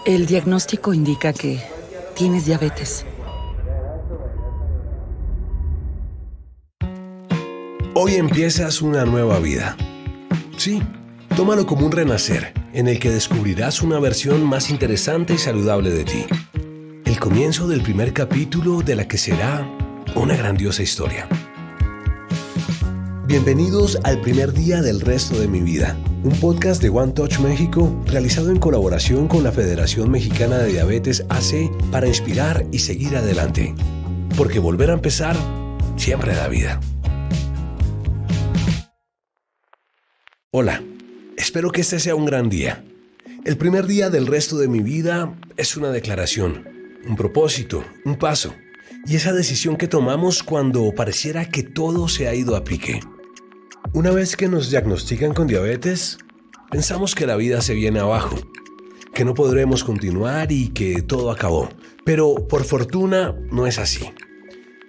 El diagnóstico indica que tienes diabetes. Hoy empiezas una nueva vida. Sí, tómalo como un renacer, en el que descubrirás una versión más interesante y saludable de ti. El comienzo del primer capítulo de la que será una grandiosa historia. Bienvenidos al primer día del resto de mi vida, un podcast de One Touch México realizado en colaboración con la Federación Mexicana de Diabetes AC para inspirar y seguir adelante. Porque volver a empezar siempre da vida. Hola, espero que este sea un gran día. El primer día del resto de mi vida es una declaración, un propósito, un paso. Y esa decisión que tomamos cuando pareciera que todo se ha ido a pique. Una vez que nos diagnostican con diabetes, pensamos que la vida se viene abajo, que no podremos continuar y que todo acabó. Pero por fortuna no es así.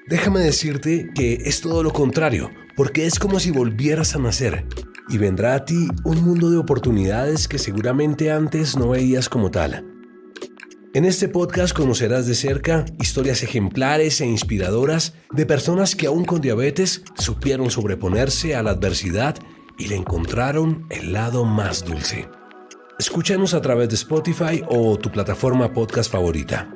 Déjame decirte que es todo lo contrario, porque es como si volvieras a nacer y vendrá a ti un mundo de oportunidades que seguramente antes no veías como tal. En este podcast conocerás de cerca historias ejemplares e inspiradoras de personas que aún con diabetes supieron sobreponerse a la adversidad y le encontraron el lado más dulce. Escúchanos a través de Spotify o tu plataforma podcast favorita.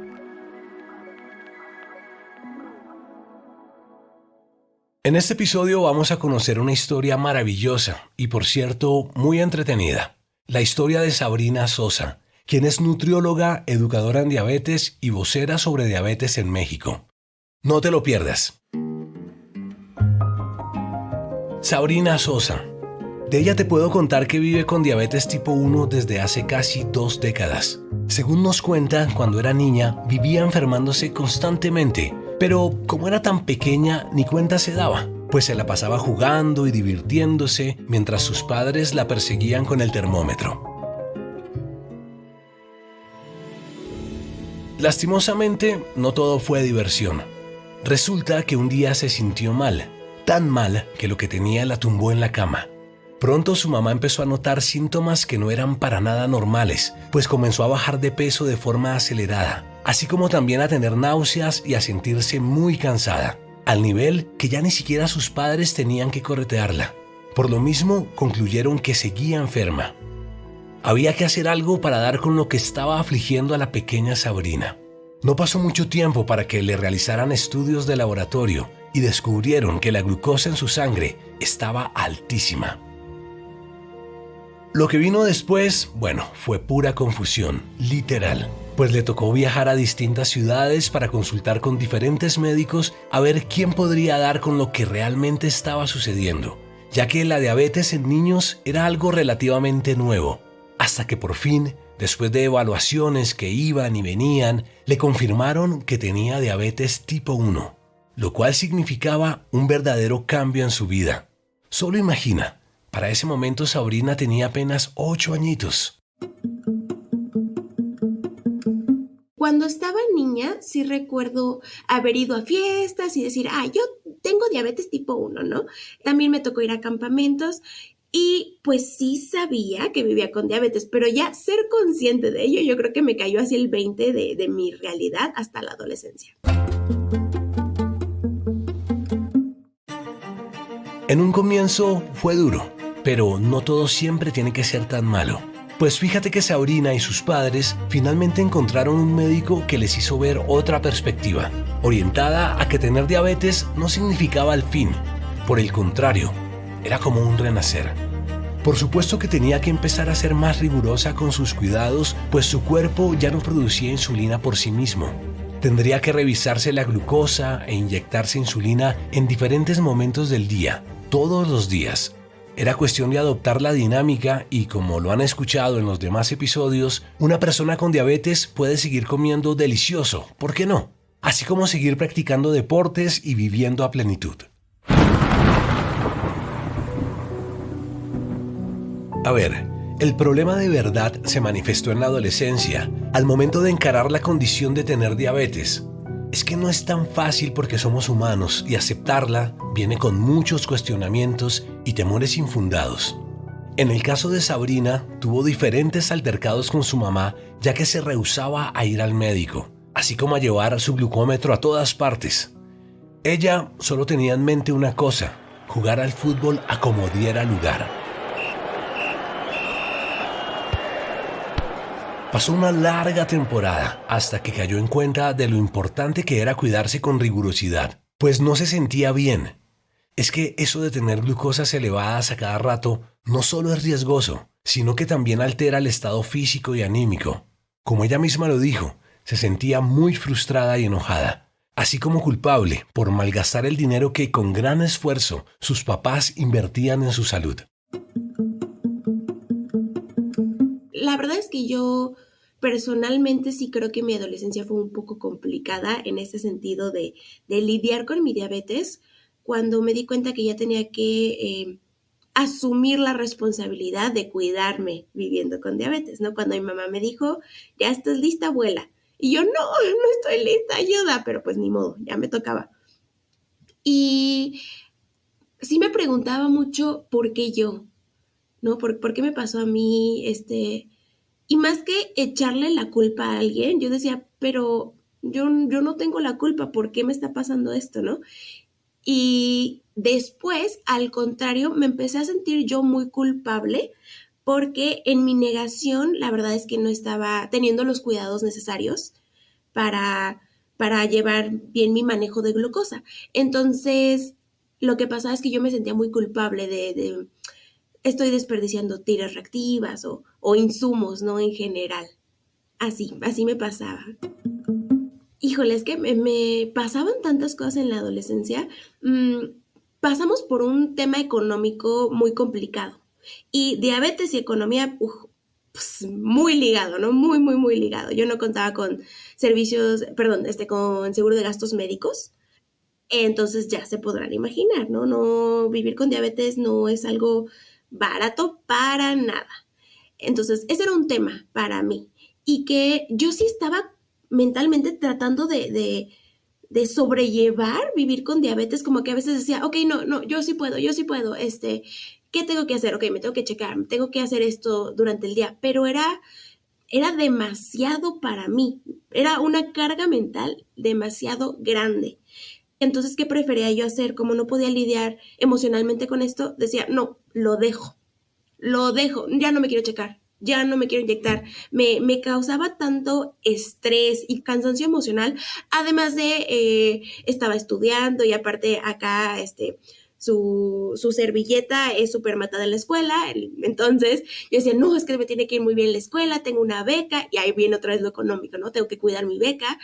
En este episodio vamos a conocer una historia maravillosa y, por cierto, muy entretenida. La historia de Sabrina Sosa, quien es nutrióloga, educadora en diabetes y vocera sobre diabetes en México. No te lo pierdas. Sabrina Sosa. De ella te puedo contar que vive con diabetes tipo 1 desde hace casi 2 décadas. Según nos cuenta, cuando era niña vivía enfermándose constantemente, pero como era tan pequeña ni cuenta se daba, pues se la pasaba jugando y divirtiéndose mientras sus padres la perseguían con el termómetro. Lastimosamente, no todo fue diversión. Resulta que un día se sintió mal, tan mal que lo que tenía la tumbó en la cama. Pronto su mamá empezó a notar síntomas que no eran para nada normales, pues comenzó a bajar de peso de forma acelerada, así como también a tener náuseas y a sentirse muy cansada, al nivel que ya ni siquiera sus padres tenían que corretearla. Por lo mismo, concluyeron que seguía enferma. Había que hacer algo para dar con lo que estaba afligiendo a la pequeña Sabrina. No pasó mucho tiempo para que le realizaran estudios de laboratorio y descubrieron que la glucosa en su sangre estaba altísima. Lo que vino después, fue pura confusión, literal, pues le tocó viajar a distintas ciudades para consultar con diferentes médicos a ver quién podría dar con lo que realmente estaba sucediendo, ya que la diabetes en niños era algo relativamente nuevo. Hasta que por fin, después de evaluaciones que iban y venían, le confirmaron que tenía diabetes tipo 1, lo cual significaba un verdadero cambio en su vida. Solo imagina, para ese momento Sabrina tenía apenas 8 añitos. Cuando estaba niña, sí recuerdo haber ido a fiestas y decir, yo tengo diabetes tipo 1, ¿no? También me tocó ir a campamentos. Y pues sí sabía que vivía con diabetes, pero ya ser consciente de ello, yo creo que me cayó así el 20 de mi realidad hasta la adolescencia. En un comienzo fue duro, pero no todo siempre tiene que ser tan malo. Pues fíjate que Sabrina y sus padres finalmente encontraron un médico que les hizo ver otra perspectiva, orientada a que tener diabetes no significaba el fin. Por el contrario, era como un renacer. Por supuesto que tenía que empezar a ser más rigurosa con sus cuidados, pues su cuerpo ya no producía insulina por sí mismo. Tendría que revisarse la glucosa e inyectarse insulina en diferentes momentos del día, todos los días. Era cuestión de adoptar la dinámica y, como lo han escuchado en los demás episodios, una persona con diabetes puede seguir comiendo delicioso, ¿por qué no? Así como seguir practicando deportes y viviendo a plenitud. A ver, el problema de verdad se manifestó en la adolescencia, al momento de encarar la condición de tener diabetes. Es que no es tan fácil porque somos humanos y aceptarla viene con muchos cuestionamientos y temores infundados. En el caso de Sabrina, tuvo diferentes altercados con su mamá, ya que se rehusaba a ir al médico, así como a llevar su glucómetro a todas partes. Ella solo tenía en mente una cosa: jugar al fútbol a como diera lugar. Pasó una larga temporada hasta que cayó en cuenta de lo importante que era cuidarse con rigurosidad, pues no se sentía bien. Es que eso de tener glucosas elevadas a cada rato no solo es riesgoso, sino que también altera el estado físico y anímico. Como ella misma lo dijo, se sentía muy frustrada y enojada, así como culpable por malgastar el dinero que con gran esfuerzo sus papás invertían en su salud. La verdad es que yo personalmente sí creo que mi adolescencia fue un poco complicada en ese sentido de lidiar con mi diabetes, cuando me di cuenta que ya tenía que asumir la responsabilidad de cuidarme viviendo con diabetes, ¿no? Cuando mi mamá me dijo, ya estás lista, abuela. Y yo, no estoy lista, ayuda, pero pues ni modo, ya me tocaba. Y sí me preguntaba mucho por qué yo, ¿no? ¿Por qué me pasó a mí? Y más que echarle la culpa a alguien, yo decía, pero yo no tengo la culpa, ¿por qué me está pasando esto, no? Y después, al contrario, me empecé a sentir yo muy culpable porque en mi negación, la verdad es que no estaba teniendo los cuidados necesarios para, para llevar bien mi manejo de glucosa. Entonces, lo que pasaba es que yo me sentía muy culpable de estoy desperdiciando tiras reactivas o insumos, ¿no? En general. Así me pasaba. Híjole, es que me pasaban tantas cosas en la adolescencia. Pasamos por un tema económico muy complicado. Y diabetes y economía, pues, muy ligado, ¿no? Muy, muy, muy ligado. Yo no contaba con servicios, perdón, con seguro de gastos médicos. Entonces ya se podrán imaginar, ¿no? No, vivir con diabetes no es algo barato para nada. Entonces, ese era un tema para mí y que yo sí estaba mentalmente tratando de sobrellevar vivir con diabetes, como que a veces decía, ok, no, yo sí puedo, ¿qué tengo que hacer? Ok, me tengo que checar, tengo que hacer esto durante el día, pero era demasiado para mí, era una carga mental demasiado grande. Entonces, ¿qué prefería yo hacer? Como no podía lidiar emocionalmente con esto, decía, no, lo dejo, ya no me quiero checar, ya no me quiero inyectar. Me causaba tanto estrés y cansancio emocional, además de estaba estudiando y aparte acá su servilleta es súper matada en la escuela, entonces yo decía, no, es que me tiene que ir muy bien la escuela, tengo una beca, y ahí viene otra vez lo económico, ¿no? Tengo que cuidar mi beca,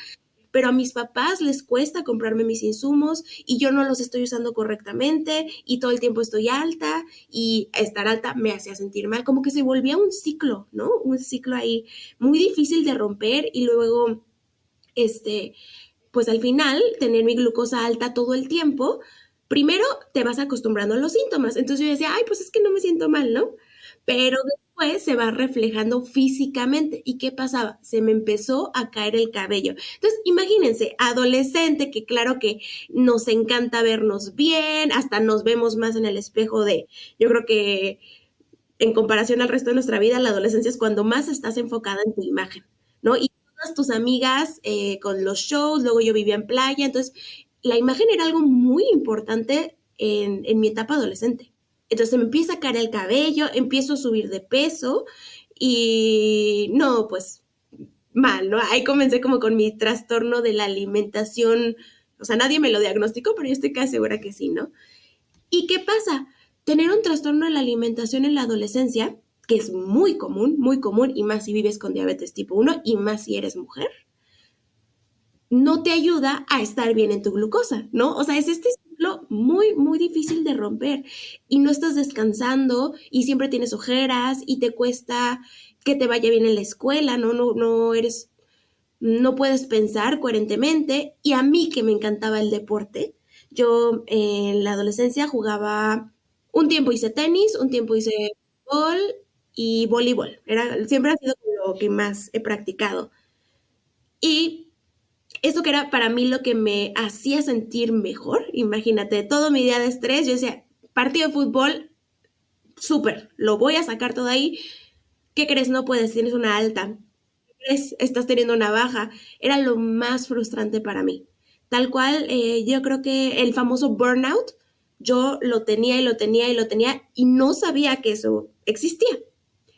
pero a mis papás les cuesta comprarme mis insumos y yo no los estoy usando correctamente y todo el tiempo estoy alta y estar alta me hacía sentir mal, como que se volvía un ciclo, ¿no? Un ciclo ahí muy difícil de romper y luego, pues al final tener mi glucosa alta todo el tiempo, primero te vas acostumbrando a los síntomas, entonces yo decía, ay, pues es que no me siento mal, ¿no? Pero después se va reflejando físicamente. ¿Y qué pasaba? Se me empezó a caer el cabello. Entonces, imagínense, adolescente, que claro que nos encanta vernos bien, hasta nos vemos más en el espejo yo creo que en comparación al resto de nuestra vida, la adolescencia es cuando más estás enfocada en tu imagen, ¿no? Y todas tus amigas con los shows, luego yo vivía en playa, entonces la imagen era algo muy importante en mi etapa adolescente. Entonces me empieza a caer el cabello, empiezo a subir de peso y no, pues mal, ¿no? Ahí comencé como con mi trastorno de la alimentación, o sea, nadie me lo diagnosticó, pero yo estoy casi segura que sí, ¿no? ¿Y qué pasa? Tener un trastorno de la alimentación en la adolescencia, que es muy común, y más si vives con diabetes tipo 1 y más si eres mujer, no te ayuda a estar bien en tu glucosa, ¿no? O sea, es este ciclo muy, muy difícil de romper y no estás descansando y siempre tienes ojeras y te cuesta que te vaya bien en la escuela, no puedes pensar coherentemente. Y a mí que me encantaba el deporte, yo en la adolescencia jugaba, un tiempo hice tenis, un tiempo hice fútbol y voleibol. Siempre ha sido lo que más he practicado. Y eso que era para mí lo que me hacía sentir mejor, imagínate, todo mi día de estrés, yo decía, partido de fútbol, súper, lo voy a sacar todo ahí. ¿Qué crees? No puedes, tienes una alta. ¿Qué crees? Estás teniendo una baja. Era lo más frustrante para mí. Tal cual, yo creo que el famoso burnout, yo lo tenía y lo tenía y lo tenía y no sabía que eso existía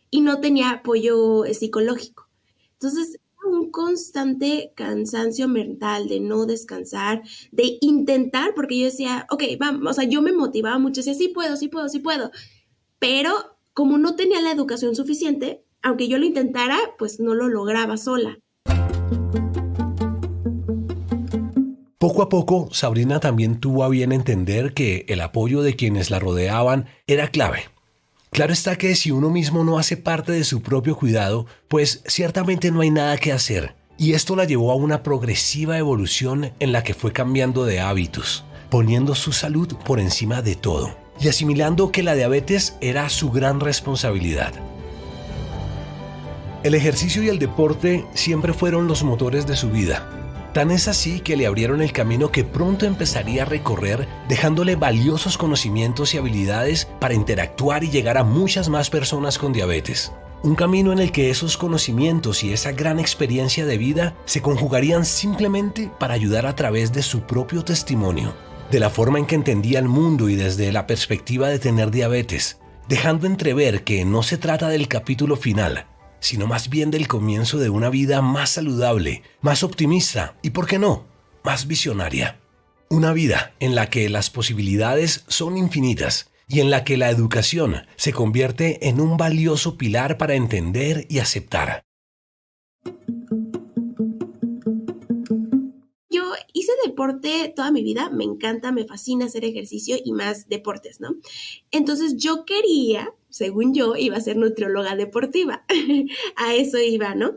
y no tenía apoyo psicológico. Entonces, era un constante cansancio mental de no descansar, de intentar, porque yo decía, ok, vamos, o sea, yo me motivaba mucho, decía, sí puedo, sí puedo, sí puedo, pero como no tenía la educación suficiente, aunque yo lo intentara, pues no lo lograba sola. Poco a poco, Sabrina también tuvo a bien entender que el apoyo de quienes la rodeaban era clave. Claro está que si uno mismo no hace parte de su propio cuidado, pues ciertamente no hay nada que hacer. Y esto la llevó a una progresiva evolución en la que fue cambiando de hábitos, poniendo su salud por encima de todo y asimilando que la diabetes era su gran responsabilidad. El ejercicio y el deporte siempre fueron los motores de su vida. Tan es así que le abrieron el camino que pronto empezaría a recorrer, dejándole valiosos conocimientos y habilidades para interactuar y llegar a muchas más personas con diabetes. Un camino en el que esos conocimientos y esa gran experiencia de vida se conjugarían simplemente para ayudar a través de su propio testimonio, de la forma en que entendía el mundo y desde la perspectiva de tener diabetes, dejando entrever que no se trata del capítulo final, sino más bien del comienzo de una vida más saludable, más optimista y, ¿por qué no?, más visionaria. Una vida en la que las posibilidades son infinitas y en la que la educación se convierte en un valioso pilar para entender y aceptar. Yo hice deporte toda mi vida, me encanta, me fascina hacer ejercicio y más deportes, ¿no? Entonces yo quería, según yo, iba a ser nutrióloga deportiva. A eso iba, ¿no?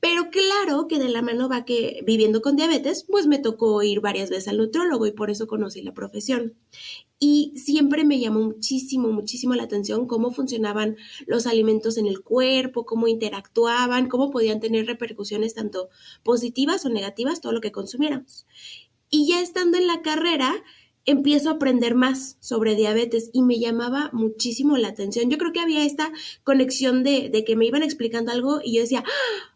Pero claro que de la mano va que viviendo con diabetes, pues me tocó ir varias veces al nutriólogo y por eso conocí la profesión. Y siempre me llamó muchísimo, muchísimo la atención cómo funcionaban los alimentos en el cuerpo, cómo interactuaban, cómo podían tener repercusiones tanto positivas o negativas, todo lo que consumiéramos. Y ya estando en la carrera, empiezo a aprender más sobre diabetes y me llamaba muchísimo la atención. Yo creo que había esta conexión de que me iban explicando algo y yo decía, ¡ah!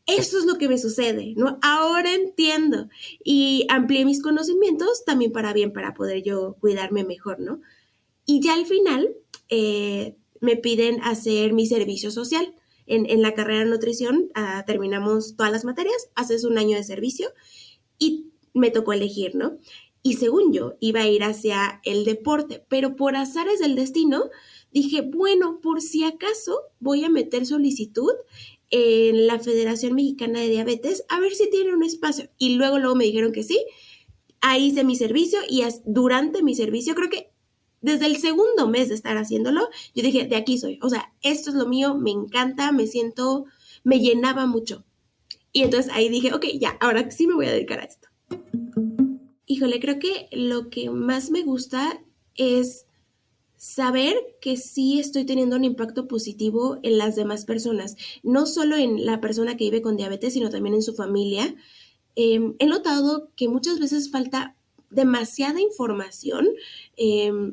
Eso es lo que me sucede, ¿no? Ahora entiendo. Y amplié mis conocimientos también para bien, para poder yo cuidarme mejor, ¿no? Y ya al final me piden hacer mi servicio social. En la carrera de nutrición terminamos todas las materias, haces un año de servicio y me tocó elegir, ¿no? Y según yo, iba a ir hacia el deporte, pero por azares del destino, dije, bueno, por si acaso voy a meter solicitud en la Federación Mexicana de Diabetes a ver si tiene un espacio. Y luego me dijeron que sí. Ahí hice mi servicio y durante mi servicio, creo que desde el segundo mes de estar haciéndolo, yo dije, de aquí soy. O sea, esto es lo mío, me encanta, me llenaba mucho. Y entonces ahí dije, ok, ya, ahora sí me voy a dedicar a esto. Híjole, creo que lo que más me gusta es saber que sí estoy teniendo un impacto positivo en las demás personas, no solo en la persona que vive con diabetes, sino también en su familia. He notado que muchas veces falta demasiada información,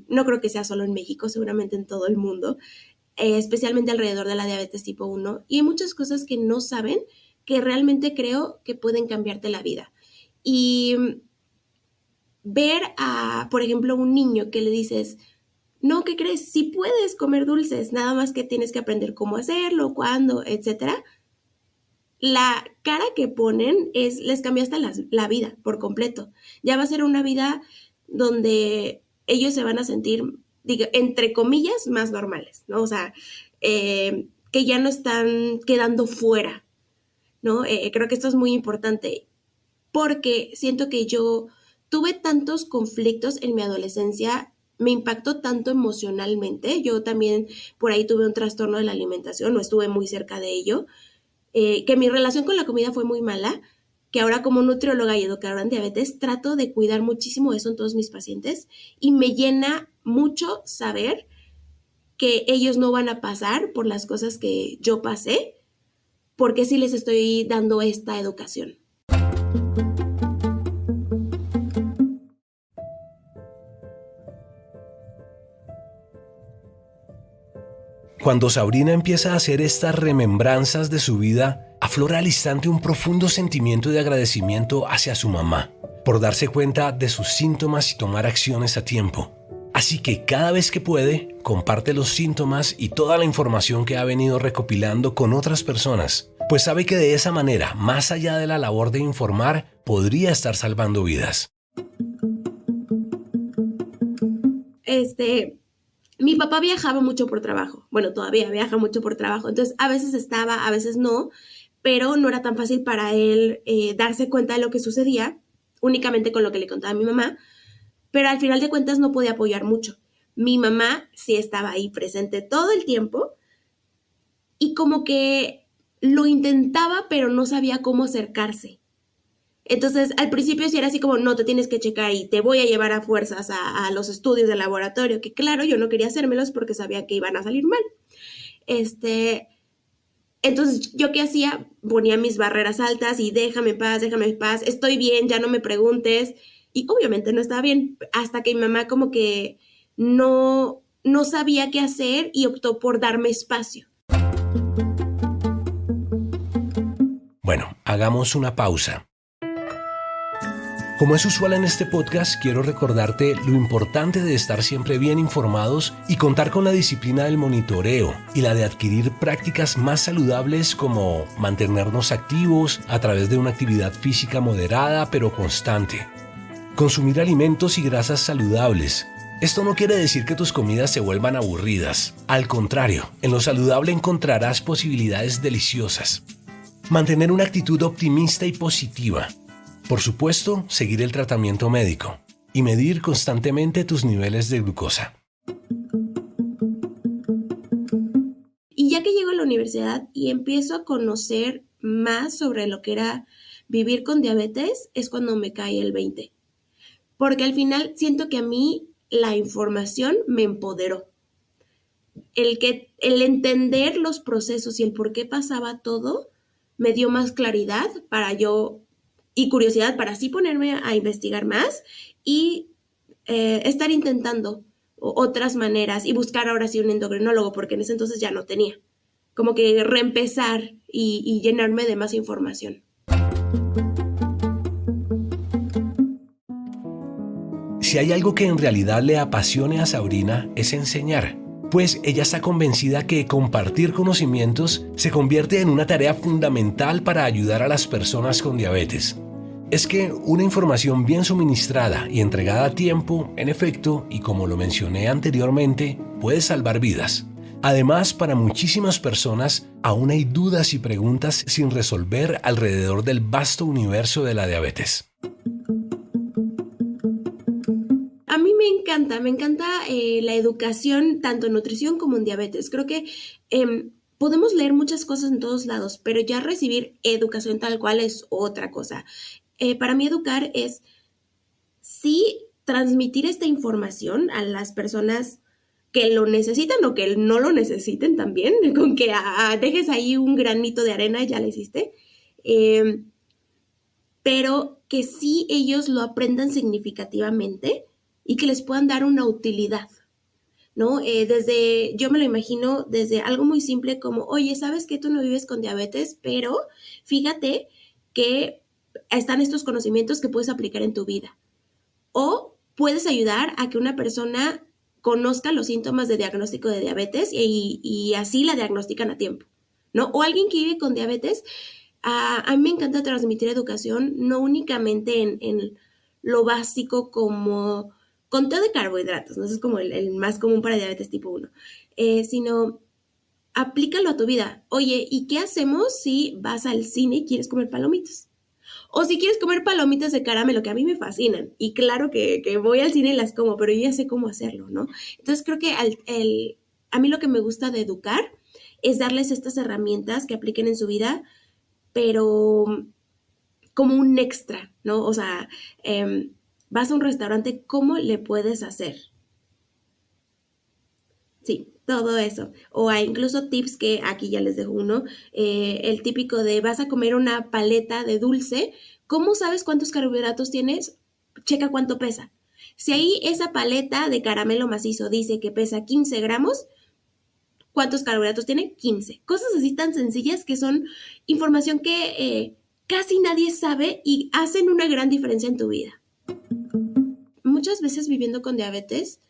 no creo que sea solo en México, seguramente en todo el mundo, especialmente alrededor de la diabetes tipo 1, y hay muchas cosas que no saben que realmente creo que pueden cambiarte la vida. Y ver a, por ejemplo, un niño que le dices, no, ¿qué crees? Sí puedes comer dulces, nada más que tienes que aprender cómo hacerlo, cuándo, etcétera. La cara que ponen les cambiaste la vida por completo. Ya va a ser una vida donde ellos se van a sentir, digo, entre comillas, más normales, ¿no? O sea, que ya no están quedando fuera, ¿no? Creo que esto es muy importante porque siento que yo tuve tantos conflictos en mi adolescencia, me impactó tanto emocionalmente. Yo también por ahí tuve un trastorno de la alimentación, no estuve muy cerca de ello, que mi relación con la comida fue muy mala, que ahora como nutrióloga y educadora en diabetes trato de cuidar muchísimo eso en todos mis pacientes y me llena mucho saber que ellos no van a pasar por las cosas que yo pasé, porque sí les estoy dando esta educación. Cuando Sabrina empieza a hacer estas remembranzas de su vida, aflora al instante un profundo sentimiento de agradecimiento hacia su mamá por darse cuenta de sus síntomas y tomar acciones a tiempo. Así que cada vez que puede, comparte los síntomas y toda la información que ha venido recopilando con otras personas, pues sabe que de esa manera, más allá de la labor de informar, podría estar salvando vidas. Mi papá viajaba mucho por trabajo. Bueno, todavía viaja mucho por trabajo. Entonces, a veces estaba, a veces no, pero no era tan fácil para él darse cuenta de lo que sucedía, únicamente con lo que le contaba mi mamá. Pero al final de cuentas no podía apoyar mucho. Mi mamá sí estaba ahí presente todo el tiempo y como que lo intentaba, pero no sabía cómo acercarse. Entonces, al principio sí era así como, no, te tienes que checar y te voy a llevar a fuerzas a los estudios de laboratorio, que claro, yo no quería hacérmelos porque sabía que iban a salir mal. Entonces, ¿yo qué hacía? Ponía mis barreras altas y déjame en paz, estoy bien, ya no me preguntes. Y obviamente no estaba bien, hasta que mi mamá como que no sabía qué hacer y optó por darme espacio. Bueno, hagamos una pausa. Como es usual en este podcast, quiero recordarte lo importante de estar siempre bien informados y contar con la disciplina del monitoreo y la de adquirir prácticas más saludables como mantenernos activos a través de una actividad física moderada pero constante. Consumir alimentos y grasas saludables. Esto no quiere decir que tus comidas se vuelvan aburridas. Al contrario, en lo saludable encontrarás posibilidades deliciosas. Mantener una actitud optimista y positiva. Por supuesto, seguir el tratamiento médico y medir constantemente tus niveles de glucosa. Y ya que llego a la universidad y empiezo a conocer más sobre lo que era vivir con diabetes, es cuando me cae el 20. Porque al final siento que a mí la información me empoderó. El entender los procesos y el por qué pasaba todo me dio más claridad y curiosidad para así ponerme a investigar más y estar intentando otras maneras y buscar ahora sí un endocrinólogo, porque en ese entonces ya no tenía. Como que reempezar y llenarme de más información. Si hay algo que en realidad le apasione a Sabrina es enseñar, pues ella está convencida que compartir conocimientos se convierte en una tarea fundamental para ayudar a las personas con diabetes. Es que una información bien suministrada y entregada a tiempo, en efecto, y como lo mencioné anteriormente, puede salvar vidas. Además, para muchísimas personas aún hay dudas y preguntas sin resolver alrededor del vasto universo de la diabetes. A mí me encanta la educación tanto en nutrición como en diabetes. Creo que podemos leer muchas cosas en todos lados, pero ya recibir educación tal cual es otra cosa. Para mí educar es sí transmitir esta información a las personas que lo necesitan o que no lo necesiten también, con que dejes ahí un granito de arena, ya lo hiciste, pero que sí ellos lo aprendan significativamente y que les puedan dar una utilidad, ¿no? Yo me lo imagino desde algo muy simple como, oye, ¿sabes que tú no vives con diabetes? Pero fíjate que están estos conocimientos que puedes aplicar en tu vida. O puedes ayudar a que una persona conozca los síntomas de diagnóstico de diabetes y así la diagnostican a tiempo, ¿no? O alguien que vive con diabetes, a mí me encanta transmitir educación, no únicamente en lo básico como conteo de carbohidratos, ¿no? Eso es como el más común para diabetes tipo 1, sino aplícalo a tu vida. Oye, ¿y qué hacemos si vas al cine y quieres comer palomitas? O si quieres comer palomitas de caramelo, que a mí me fascinan. Y claro que voy al cine y las como, pero yo ya sé cómo hacerlo, ¿no? Entonces creo que a mí lo que me gusta de educar es darles estas herramientas que apliquen en su vida, pero como un extra, ¿no? O sea, vas a un restaurante, ¿cómo le puedes hacer? Sí, todo eso. O hay incluso tips que aquí ya les dejo uno. El típico de vas a comer una paleta de dulce. ¿Cómo sabes cuántos carbohidratos tienes? Checa cuánto pesa. Si ahí esa paleta de caramelo macizo dice que pesa 15 gramos, ¿Cuántos carbohidratos tiene? 15. Cosas así tan sencillas que son información que casi nadie sabe y hacen una gran diferencia en tu vida. Muchas veces viviendo con diabetes,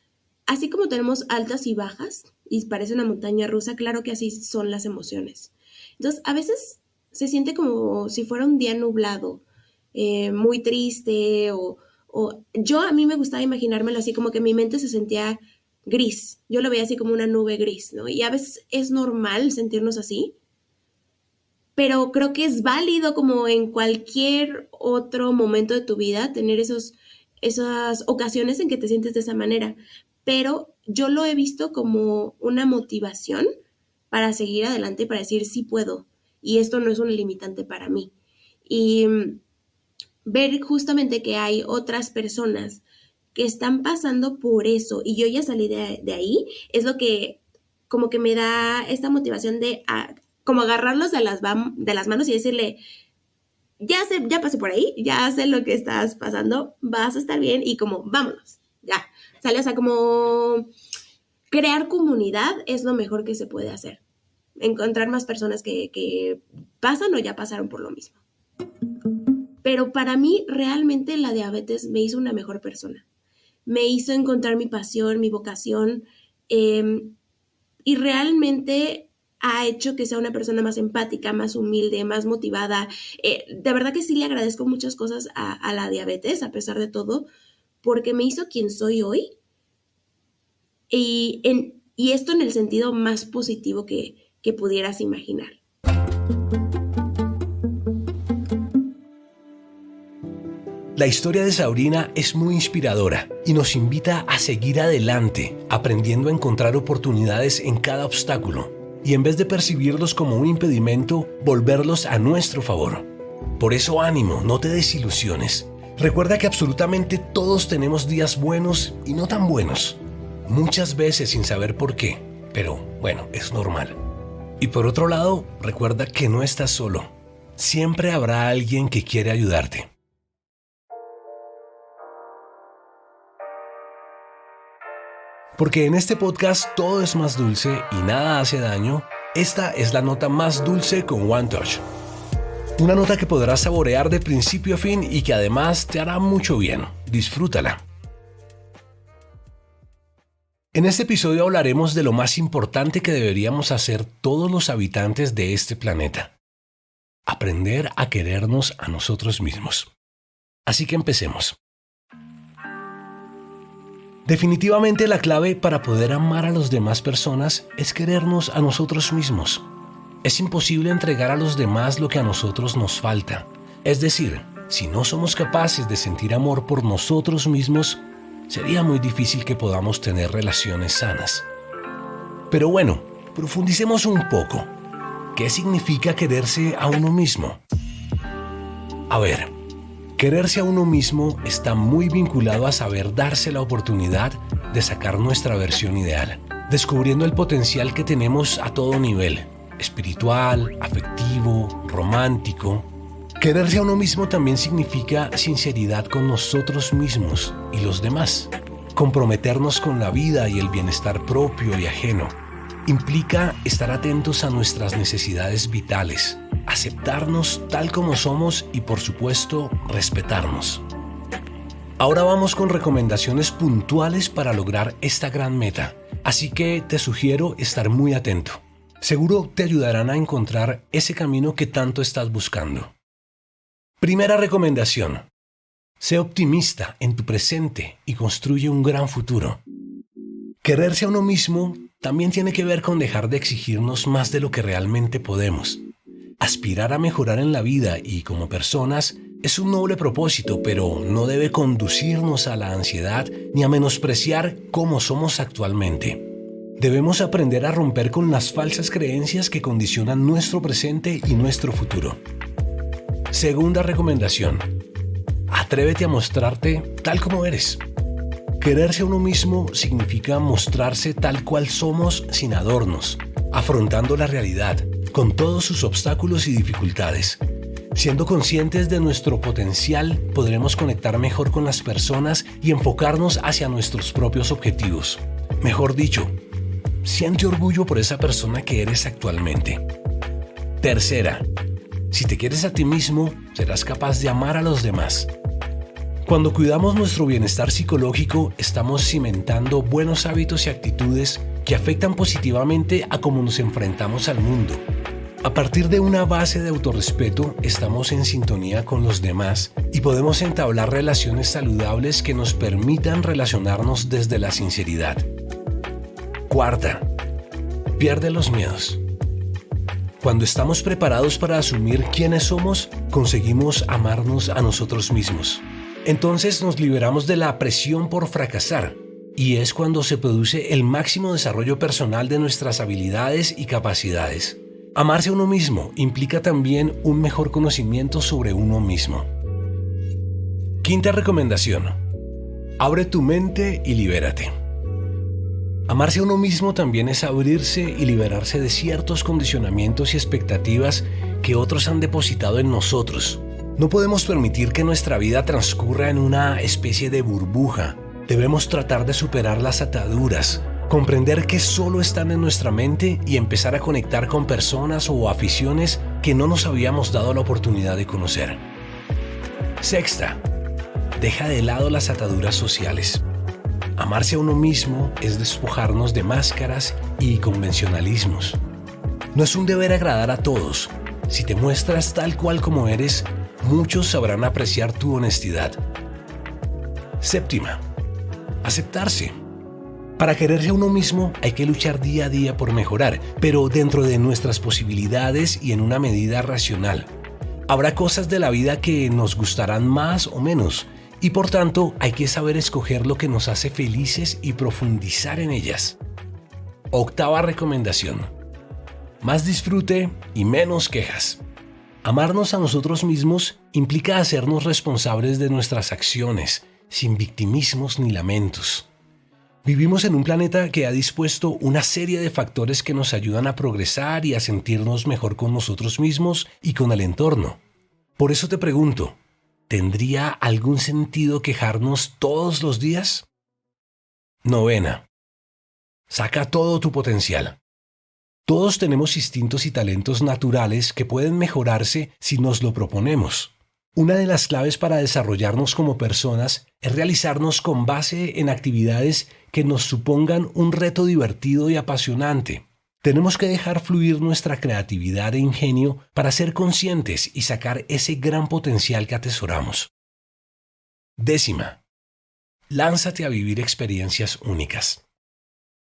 así como tenemos altas y bajas, y parece una montaña rusa, claro que así son las emociones. Entonces, a veces se siente como si fuera un día nublado, muy triste, o a mí me gustaba imaginármelo así como que mi mente se sentía gris. Yo lo veía así como una nube gris, ¿no? Y a veces es normal sentirnos así, pero creo que es válido como en cualquier otro momento de tu vida tener esas ocasiones en que te sientes de esa manera. Pero yo lo he visto como una motivación para seguir adelante y para decir sí puedo. Y esto no es un limitante para mí. Y ver justamente que hay otras personas que están pasando por eso y yo ya salí de ahí, es lo que como que me da esta motivación de como agarrarlos de las manos y decirle, ya pasé por ahí, ya sé lo que estás pasando, vas a estar bien y como vámonos, ya, sale, o sea, como crear comunidad es lo mejor que se puede hacer, encontrar más personas que pasan o ya pasaron por lo mismo. Pero para mí realmente la diabetes me hizo una mejor persona. Me hizo encontrar mi pasión, mi vocación, y realmente ha hecho que sea una persona más empática, más humilde, más motivada. De verdad que sí le agradezco muchas cosas a la diabetes, a pesar de todo, porque me hizo quien soy hoy. Y esto en el sentido más positivo que pudieras imaginar. La historia de Sabrina es muy inspiradora y nos invita a seguir adelante, aprendiendo a encontrar oportunidades en cada obstáculo y en vez de percibirlos como un impedimento, volverlos a nuestro favor. Por eso ánimo, no te desilusiones. Recuerda que absolutamente todos tenemos días buenos y no tan buenos, muchas veces sin saber por qué, pero bueno, es normal. Y por otro lado, recuerda que no estás solo. Siempre habrá alguien que quiere ayudarte. Porque en este podcast todo es más dulce y nada hace daño, esta es la nota más dulce con One Touch. Una nota que podrás saborear de principio a fin y que además te hará mucho bien. Disfrútala. En este episodio hablaremos de lo más importante que deberíamos hacer todos los habitantes de este planeta. Aprender a querernos a nosotros mismos. Así que empecemos. Definitivamente la clave para poder amar a las demás personas es querernos a nosotros mismos. Es imposible entregar a los demás lo que a nosotros nos falta. Es decir, si no somos capaces de sentir amor por nosotros mismos, sería muy difícil que podamos tener relaciones sanas. Pero bueno, profundicemos un poco. ¿Qué significa quererse a uno mismo? A ver, quererse a uno mismo está muy vinculado a saber darse la oportunidad de sacar nuestra versión ideal, descubriendo el potencial que tenemos a todo nivel, espiritual, afectivo, romántico. Quererse a uno mismo también significa sinceridad con nosotros mismos y los demás. Comprometernos con la vida y el bienestar propio y ajeno. Implica estar atentos a nuestras necesidades vitales, aceptarnos tal como somos y, por supuesto, respetarnos. Ahora vamos con recomendaciones puntuales para lograr esta gran meta, así que te sugiero estar muy atento. Seguro te ayudarán a encontrar ese camino que tanto estás buscando. Primera recomendación: sé optimista en tu presente y construye un gran futuro. Quererse a uno mismo también tiene que ver con dejar de exigirnos más de lo que realmente podemos. Aspirar a mejorar en la vida y como personas es un noble propósito, pero no debe conducirnos a la ansiedad ni a menospreciar cómo somos actualmente. Debemos aprender a romper con las falsas creencias que condicionan nuestro presente y nuestro futuro. Segunda recomendación: atrévete a mostrarte tal como eres. Quererse a uno mismo significa mostrarse tal cual somos sin adornos, afrontando la realidad, con todos sus obstáculos y dificultades. Siendo conscientes de nuestro potencial, podremos conectar mejor con las personas y enfocarnos hacia nuestros propios objetivos. Mejor dicho, siente orgullo por esa persona que eres actualmente. Tercera, si te quieres a ti mismo, serás capaz de amar a los demás. Cuando cuidamos nuestro bienestar psicológico, estamos cimentando buenos hábitos y actitudes que afectan positivamente a cómo nos enfrentamos al mundo. A partir de una base de autorrespeto, estamos en sintonía con los demás y podemos entablar relaciones saludables que nos permitan relacionarnos desde la sinceridad. Cuarta, pierde los miedos. Cuando estamos preparados para asumir quiénes somos, conseguimos amarnos a nosotros mismos. Entonces nos liberamos de la presión por fracasar, y es cuando se produce el máximo desarrollo personal de nuestras habilidades y capacidades. Amarse a uno mismo implica también un mejor conocimiento sobre uno mismo. Quinta recomendación: abre tu mente y libérate. Amarse a uno mismo también es abrirse y liberarse de ciertos condicionamientos y expectativas que otros han depositado en nosotros. No podemos permitir que nuestra vida transcurra en una especie de burbuja. Debemos tratar de superar las ataduras, comprender que solo están en nuestra mente y empezar a conectar con personas o aficiones que no nos habíamos dado la oportunidad de conocer. Sexta, deja de lado las ataduras sociales. Amarse a uno mismo es despojarnos de máscaras y convencionalismos. No es un deber agradar a todos. Si te muestras tal cual como eres, muchos sabrán apreciar tu honestidad. Séptima, aceptarse. Para quererse a uno mismo hay que luchar día a día por mejorar, pero dentro de nuestras posibilidades y en una medida racional. Habrá cosas de la vida que nos gustarán más o menos, y por tanto hay que saber escoger lo que nos hace felices y profundizar en ellas. Octava recomendación: más disfrute y menos quejas. Amarnos a nosotros mismos implica hacernos responsables de nuestras acciones, sin victimismos ni lamentos. Vivimos en un planeta que ha dispuesto una serie de factores que nos ayudan a progresar y a sentirnos mejor con nosotros mismos y con el entorno. Por eso te pregunto, ¿tendría algún sentido quejarnos todos los días? Novena, saca todo tu potencial. Todos tenemos instintos y talentos naturales que pueden mejorarse si nos lo proponemos. Una de las claves para desarrollarnos como personas es realizarnos con base en actividades que nos supongan un reto divertido y apasionante. Tenemos que dejar fluir nuestra creatividad e ingenio para ser conscientes y sacar ese gran potencial que atesoramos. Décima, lánzate a vivir experiencias únicas.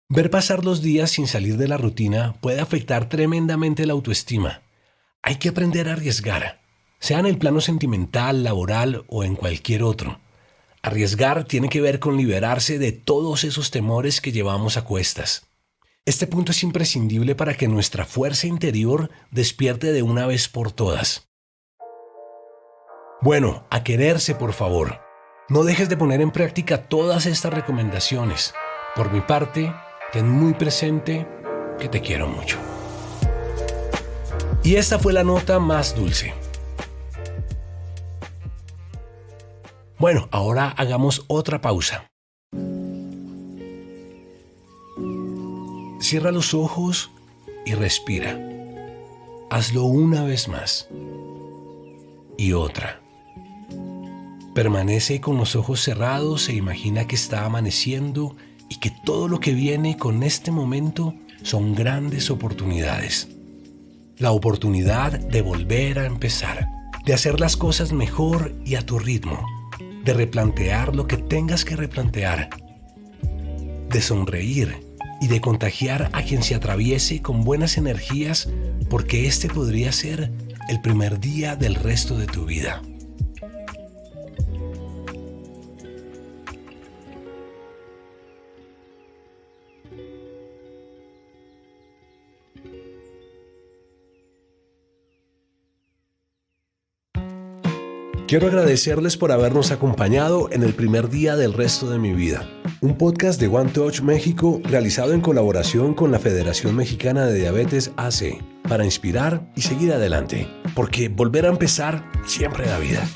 Ver pasar los días sin salir de la rutina puede afectar tremendamente la autoestima. Hay que aprender a arriesgar, sea en el plano sentimental, laboral o en cualquier otro. Arriesgar tiene que ver con liberarse de todos esos temores que llevamos a cuestas. Este punto es imprescindible para que nuestra fuerza interior despierte de una vez por todas. Bueno, a quererse, por favor. No dejes de poner en práctica todas estas recomendaciones. Por mi parte, ten muy presente que te quiero mucho. Y esta fue la nota más dulce. Bueno, ahora hagamos otra pausa. Cierra los ojos y respira. Hazlo una vez más. Y otra. Permanece con los ojos cerrados e imagina que está amaneciendo y que todo lo que viene con este momento son grandes oportunidades. La oportunidad de volver a empezar, de hacer las cosas mejor y a tu ritmo, de replantear lo que tengas que replantear, de sonreír y de contagiar a quien se atraviese con buenas energías, porque este podría ser el primer día del resto de tu vida. Quiero agradecerles por habernos acompañado en el primer día del resto de mi vida. Un podcast de One Touch México realizado en colaboración con la Federación Mexicana de Diabetes AC para inspirar y seguir adelante, porque volver a empezar siempre da vida.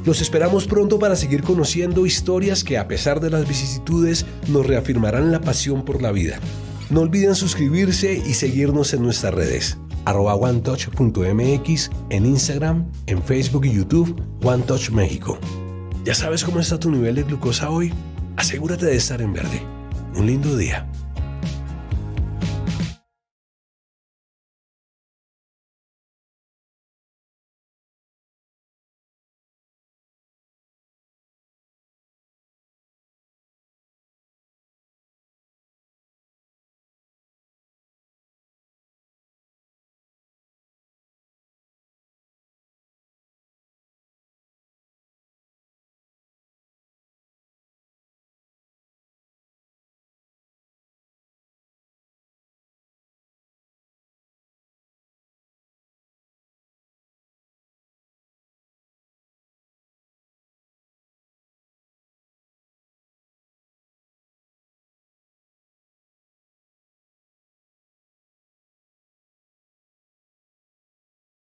Los esperamos pronto para seguir conociendo historias que, a pesar de las vicisitudes, nos reafirmarán la pasión por la vida. No olviden suscribirse y seguirnos en nuestras redes. @onetouch.mx en Instagram, en Facebook y YouTube, OneTouch México. ¿Ya sabes cómo está tu nivel de glucosa hoy? Asegúrate de estar en verde. Un lindo día.